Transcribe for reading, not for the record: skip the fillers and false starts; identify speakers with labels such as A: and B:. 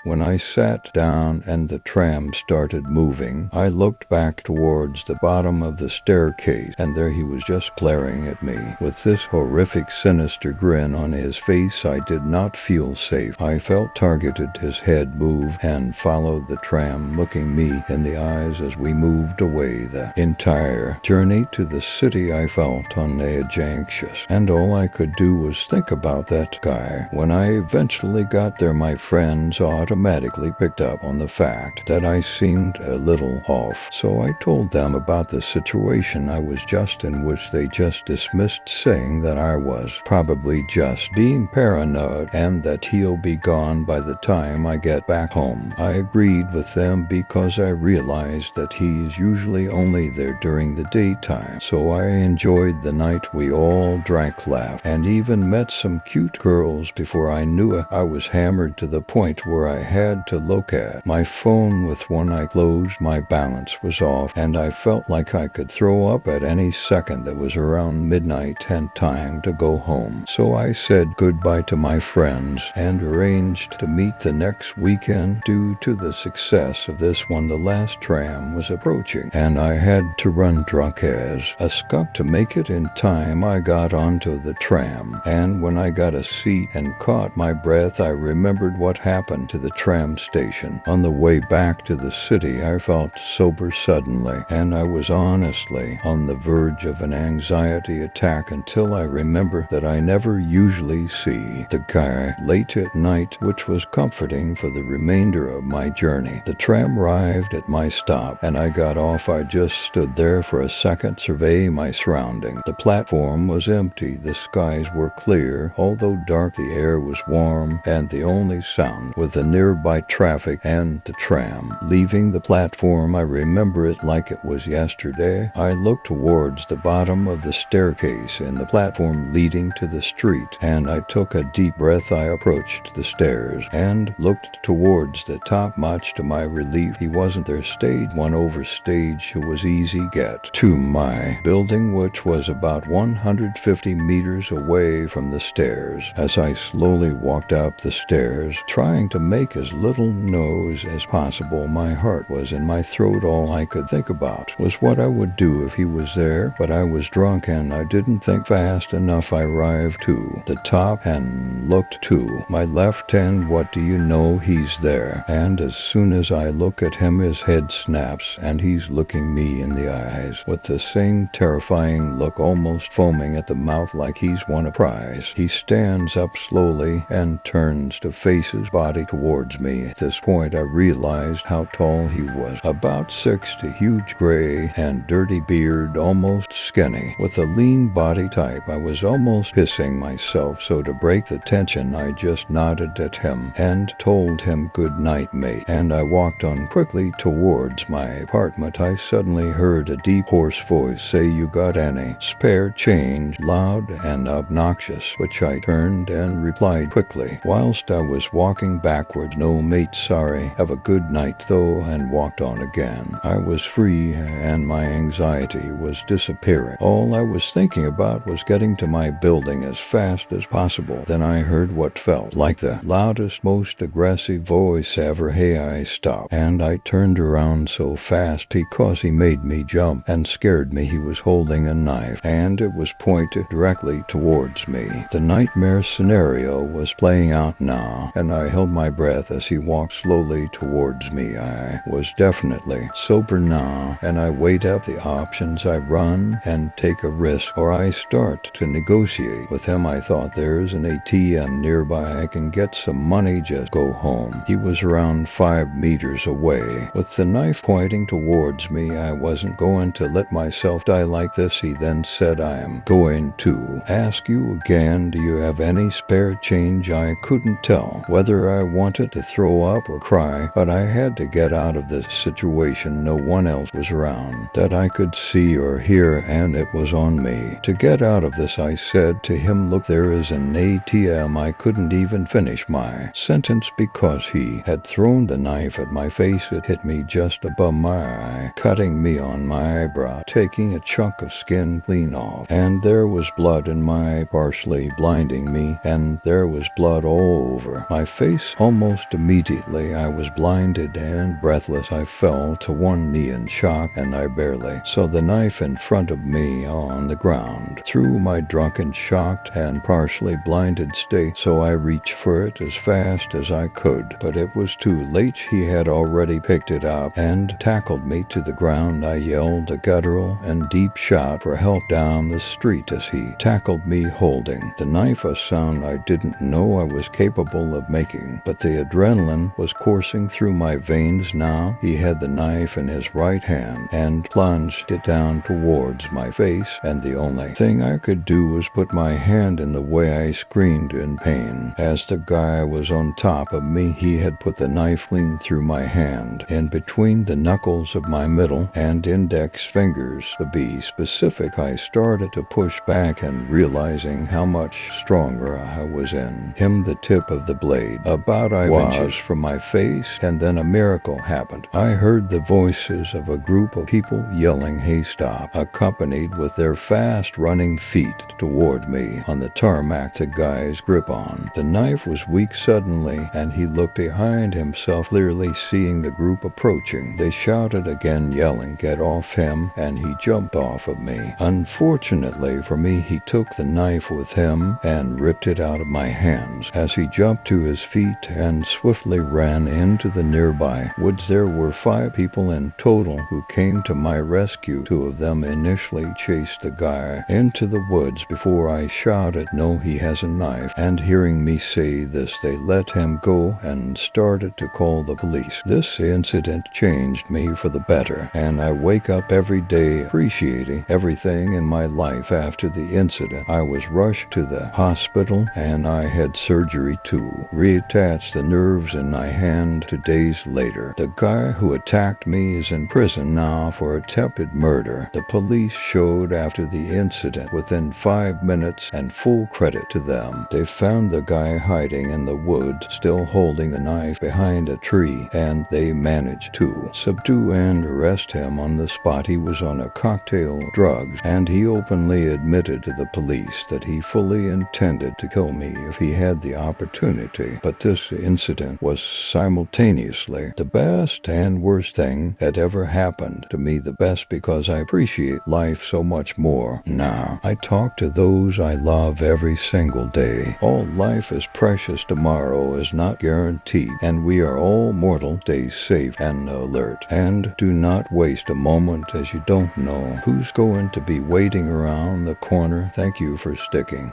A: When I sat down and the tram started moving, I looked back towards the bottom of the staircase, and there he was just glaring at me. With this horrific, sinister grin on his face, I did not feel safe. I felt targeted. His head moved and followed the tram, looking me in the eyes as we moved away. The entire journey to the city I felt on the edge, anxious, and all I could do was think about that guy. When I eventually got there, my friends automatically picked up on the fact that I seemed a little off, so I told them about the situation I was just in, which they just dismissed, saying that I was probably just being paranoid and that he'll be gone by the time I get back home. I agreed with them because I realized that he is usually only there during the daytime, so I enjoyed the night. We all drank, laughed, and even met some cute girls before I knew it. I was hammered to the point where I had to look at my phone with one eye closed. My balance was off, and I felt like I could throw up at any second. It was around midnight and time to go home, so I said goodbye to my friends and arranged to meet the next weekend. Due to the success of this one, the last tram was approaching, and I had to run drunk as a skunk to make it in time. I got onto the tram, and when I got a seat and caught my breath, I remembered what happened to the tram station. On the way back to the city, I felt sober suddenly, and I was honestly on the verge of an anxiety attack until I remembered that I never usually see the guy late at night, which was comforting for the remainder of my journey. The tram arrived at my stop, and I got off. I just stood there for a second, surveying my surroundings. The platform was empty. The skies were clear, although dark. The air was warm, and the only sound was the nearby traffic and the tram leaving the platform. I remember it like it was yesterday. I looked towards the bottom of the staircase in the platform leading to the street, and I took a deep breath. I approached the stairs and looked towards the top. Much to my relief, he wasn't there. Stage one over stage was easy get to my building, which was about 150 meters away from the stairs. As I slowly walked up the stairs, trying to make as little noise as possible, my heart was in my throat. All I could think about was what I would do if he was there, but I was drunk and I didn't think fast enough. I arrived to the top and looked to my left, and what do you know, he's there. And as soon as I look at him, his head snaps and he's looking me in the eyes with the same terrifying look, almost foaming at the mouth like he's won a prize. He stands up slowly and turns to face his body towards me. At this point, I realized how tall he was, about 6', huge gray and dirty beard, almost skinny, with a lean body type. I was almost pissing myself, so to break the tension, I just nodded at him and told him good night, mate, and I walked on quickly towards my apartment. I suddenly heard a deep, hoarse voice say, "You got any spare change?" Loud and obnoxious, which I turned and replied quickly whilst I was walking backwards, "No, mate, sorry. Have a good night, though," and walked on again. I was free, and my anxiety was disappearing. All I was thinking about was getting to my building as fast as possible. Then I heard what felt like the loudest, most aggressive voice ever. "Hey!" I stopped, and I turned around so fast because he made me jump and scared me. He was holding a knife, and it was pointed directly towards me. The nightmare scenario was playing out now, and I held my breath as he walked slowly towards me. I was definitely sober now, and I weighed up the options. I run and take a risk, or I start to negotiate with him. I thought, there's an ATM nearby. I can get some money, just go home. He was around 5 meters away, with the knife pointing towards me. I wasn't going to let myself die like this. He then said, "I am going to ask you again, do you have any spare change?" I couldn't tell whether I wanted to throw up or cry, but I had to get out of this situation. No one else was around that I could see or hear, and it was on me to get out of this. I said to him, "Look, there is an ATM." I couldn't even finish my sentence because he had thrown the knife at my face. It hit me just above my eye, cutting me on my eyebrow, taking a chunk of skin clean off, and there was blood in my partially blinding me, and there was blood all over my face, almost Almost immediately, I was blinded and breathless. I fell to one knee in shock, and I barely saw the knife in front of me on the ground. Through my drunken, shocked, and partially blinded state, so I reached for it as fast as I could, but it was too late. He had already picked it up and tackled me to the ground. I yelled a guttural and deep shout for help down the street as he tackled me, holding the knife, a sound I didn't know I was capable of making, but the adrenaline was coursing through my veins now. He had the knife in his right hand and plunged it down towards my face, and the only thing I could do was put my hand in the way. I screamed in pain. As the guy was on top of me, he had put the knife clean through my hand, in between the knuckles of my middle and index fingers. To be specific, I started to push back, and realizing how much stronger I was in him, the tip of the blade about 5 inches from my face, and then a miracle happened. I heard the voices of a group of people yelling, "Hey, stop," accompanied with their fast running feet toward me. On the tarmac, the guy's grip on the knife was weak suddenly, and he looked behind himself, clearly seeing the group approaching. They shouted again, yelling, "Get off him," and he jumped off of me. Unfortunately for me, he took the knife with him and ripped it out of my hands. As he jumped to his feet and swiftly ran into the nearby woods, there were 5 people in total who came to my rescue. 2 of them initially chased the guy into the woods before I shouted, "No, he has a knife," and hearing me say this, they let him go and started to call the police. This incident changed me for the better, and I wake up every day appreciating everything in my life. After the incident, I was rushed to the hospital, and I had surgery to reattach the nerves in my hand. 2 days later, the guy who attacked me is in prison now for attempted murder. The police showed after the incident within 5 minutes, and full credit to them. They found the guy hiding in the woods, still holding the knife behind a tree, and they managed to subdue and arrest him on the spot. He was on a cocktail of drugs, and he openly admitted to the police that he fully intended to kill me if he had the opportunity. But this incident was simultaneously the best and worst thing that ever happened to me. The best because I appreciate life so much more now. I talk to those I love every single day. All life is precious. Tomorrow is not guaranteed, and we are all mortal. Stay safe and alert, and do not waste a moment, as you don't know who's going to be waiting around the corner. Thank you for sticking